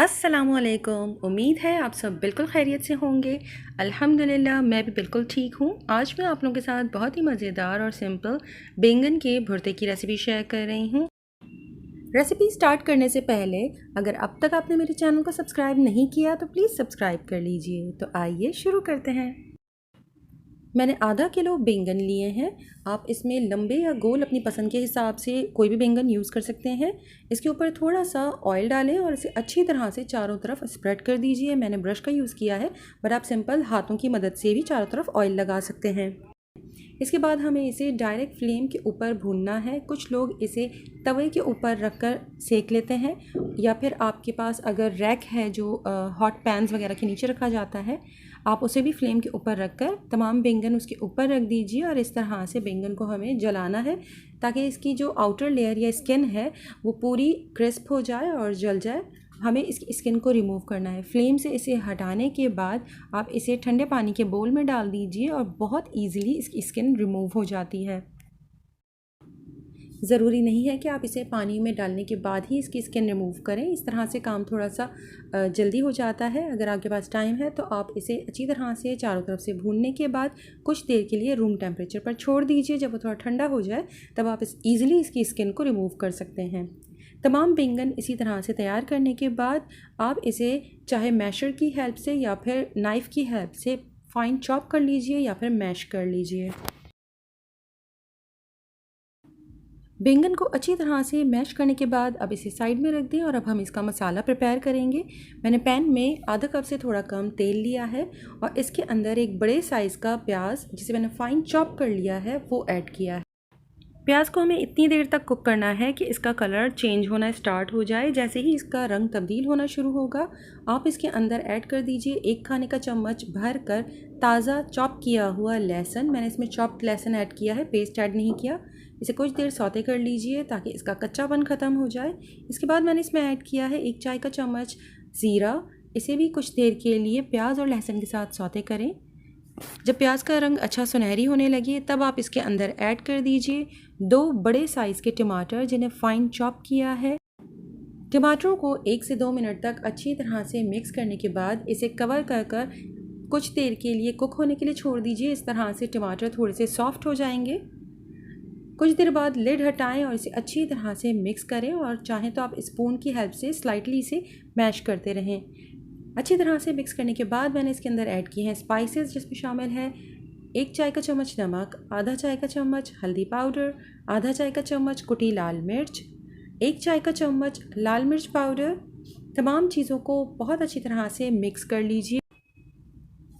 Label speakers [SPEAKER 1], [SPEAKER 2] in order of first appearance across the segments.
[SPEAKER 1] अस्सलामुअलैकुम। उम्मीद है आप सब बिल्कुल खैरियत से होंगे। अल्हम्दुलिल्लाह मैं भी बिल्कुल ठीक हूँ। आज मैं आप लोगों के साथ बहुत ही मज़ेदार और सिंपल बैंगन के भुर्ते की रेसिपी शेयर कर रही हूँ। रेसिपी स्टार्ट करने से पहले अगर अब तक आपने मेरे चैनल को सब्सक्राइब नहीं किया तो प्लीज़ सब्सक्राइब कर लीजिए। तो आइए शुरू करते हैं। मैंने आधा किलो बैंगन लिए हैं। आप इसमें लंबे या गोल अपनी पसंद के हिसाब से कोई भी बैंगन यूज़ कर सकते हैं। इसके ऊपर थोड़ा सा ऑयल डालें और इसे अच्छी तरह से चारों तरफ स्प्रेड कर दीजिए। मैंने ब्रश का यूज़ किया है, बट आप सिंपल हाथों की मदद से भी चारों तरफ ऑयल लगा सकते हैं। इसके बाद हमें इसे डायरेक्ट फ्लेम के ऊपर भूनना है। कुछ लोग इसे तवे के ऊपर रखकर सेक लेते हैं, या फिर आपके पास अगर रैक है जो हॉट पैन्स वगैरह के नीचे रखा जाता है, आप उसे भी फ्लेम के ऊपर रखकर तमाम बैंगन उसके ऊपर रख दीजिए। और इस तरह से बैंगन को हमें जलाना है ताकि इसकी जो आउटर लेयर या स्किन है वो पूरी क्रिस्प हो जाए और जल जाए। हमें इसकी स्किन को रिमूव करना है। फ्लेम से इसे हटाने के बाद आप इसे ठंडे पानी के बोल में डाल दीजिए और बहुत इजीली इसकी स्किन रिमूव हो जाती है। ज़रूरी नहीं है कि आप इसे पानी में डालने के बाद ही इसकी स्किन रिमूव करें। इस तरह से काम थोड़ा सा जल्दी हो जाता है। अगर आपके पास टाइम है तो आप इसे अच्छी तरह से चारों तरफ से भूनने के बाद कुछ देर के लिए रूम टेम्परेचर पर छोड़ दीजिए। जब वो थोड़ा ठंडा हो जाए तब आप ईज़िली इसकी स्किन को रिमूव कर सकते हैं। तमाम बैंगन इसी तरह से तैयार करने के बाद आप इसे चाहे मैशर की हेल्प से या फिर नाइफ़ की हेल्प से फाइन चॉप कर लीजिए या फिर मैश कर लीजिए। बैंगन को अच्छी तरह से मैश करने के बाद अब इसे साइड में रख दें और अब हम इसका मसाला प्रिपेयर करेंगे। मैंने पैन में आधा कप से थोड़ा कम तेल लिया है और इसके अंदर एक बड़े साइज़ का प्याज जिसे मैंने फाइन चॉप कर लिया है वो ऐड किया है। प्याज को हमें इतनी देर तक कुक करना है कि इसका कलर चेंज होना स्टार्ट हो जाए। जैसे ही इसका रंग तब्दील होना शुरू होगा आप इसके अंदर ऐड कर दीजिए 1 खाने का चम्मच भर कर ताज़ा चॉप किया हुआ लहसुन। मैंने इसमें चॉप्ड लहसुन ऐड किया है, पेस्ट ऐड नहीं किया। इसे कुछ देर सौते कर लीजिए ताकि इसका कच्चापन ख़त्म हो जाए। इसके बाद मैंने इसमें ऐड किया है 1 चाय का चम्मच ज़ीरा। इसे भी कुछ देर के लिए प्याज और लहसुन के साथ सौते करें। जब प्याज का रंग अच्छा सुनहरी होने लगे तब आप इसके अंदर ऐड कर दीजिए 2 बड़े साइज़ के टमाटर जिन्हें फाइन चॉप किया है। टमाटरों को 1 से 2 मिनट तक अच्छी तरह से मिक्स करने के बाद इसे कवर कर कर कुछ देर के लिए कुक होने के लिए छोड़ दीजिए। इस तरह से टमाटर थोड़े से सॉफ्ट हो जाएंगे। कुछ देर बाद लिड हटाएं और इसे अच्छी तरह से मिक्स करें और चाहें तो आप स्पून की हेल्प से स्लाइटली इसे मैश करते रहें। अच्छी तरह से मिक्स करने के बाद मैंने इसके अंदर ऐड किए हैं स्पाइसेस, जिसमें शामिल है 1 चाय का चम्मच नमक, आधा चाय का चम्मच हल्दी पाउडर, आधा चाय का चम्मच कुटी लाल मिर्च, 1 चाय का चम्मच लाल मिर्च पाउडर। तमाम चीज़ों को बहुत अच्छी तरह से मिक्स कर लीजिए।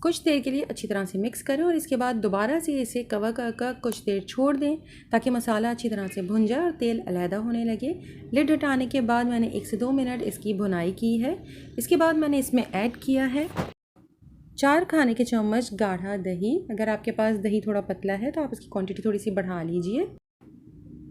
[SPEAKER 1] कुछ देर के लिए अच्छी तरह से मिक्स करें और इसके बाद दोबारा से इसे कवर कर कुछ देर छोड़ दें ताकि मसाला अच्छी तरह से भुन जाए और तेल अलहदा होने लगे। लिड हटाने के बाद मैंने 1 से 2 मिनट इसकी भुनाई की है। इसके बाद मैंने इसमें ऐड किया है 4 खाने के चम्मच गाढ़ा दही। अगर आपके पास दही थोड़ा पतला है तो आप इसकी क्वांटिटी थोड़ी सी बढ़ा लीजिए।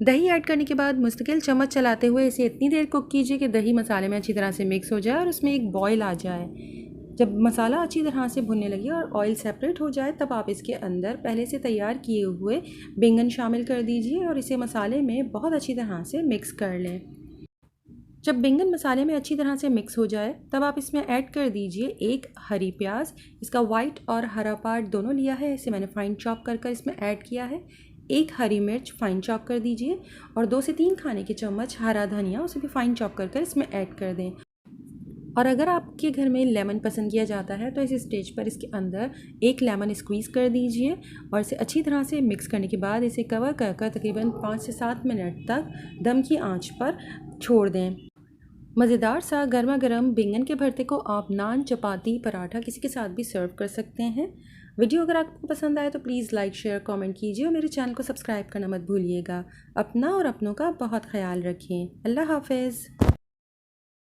[SPEAKER 1] दही ऐड करने के बाद मुस्तकिल चम्मच चलाते हुए इसे इतनी देर कुक कीजिए कि दही मसाले में अच्छी तरह से मिक्स हो जाए और उसमें एक बॉयल आ जाए। जब मसाला अच्छी तरह से भुनने लगे और ऑयल सेपरेट हो जाए तब आप इसके अंदर पहले से तैयार किए हुए बैंगन शामिल कर दीजिए और इसे मसाले में बहुत अच्छी तरह से मिक्स कर लें। जब बैंगन मसाले में अच्छी तरह से मिक्स हो जाए तब आप इसमें ऐड कर दीजिए 1 हरी प्याज। इसका वाइट और हरा पार्ट दोनों लिया है, इसे मैंने फाइन चॉप कर इसमें ऐड किया है। 1 हरी मिर्च फाइन चॉप कर दीजिए और 2 से 3 खाने के चम्मच हरा धनिया, उसे भी फाइन चॉप कर इसमें ऐड कर दें। और अगर आपके घर में लेमन पसंद किया जाता है तो इस स्टेज पर इसके अंदर 1 लेमन स्क्वीज़ कर दीजिए और इसे अच्छी तरह से मिक्स करने के बाद इसे कवर कर तकरीबन 5 से 7 मिनट तक दम की आंच पर छोड़ दें। मज़ेदार सा गर्मा गर्म बैंगन के भरते को आप नान, चपाती, पराठा किसी के साथ भी सर्व कर सकते हैं। वीडियो अगर आपको पसंद आए तो प्लीज़ लाइक, शेयर, कमेंट कीजिए और मेरे चैनल को सब्सक्राइब करना मत भूलिएगा। अपना और अपनों का बहुत ख्याल रखें। अल्लाह हाफ़िज़।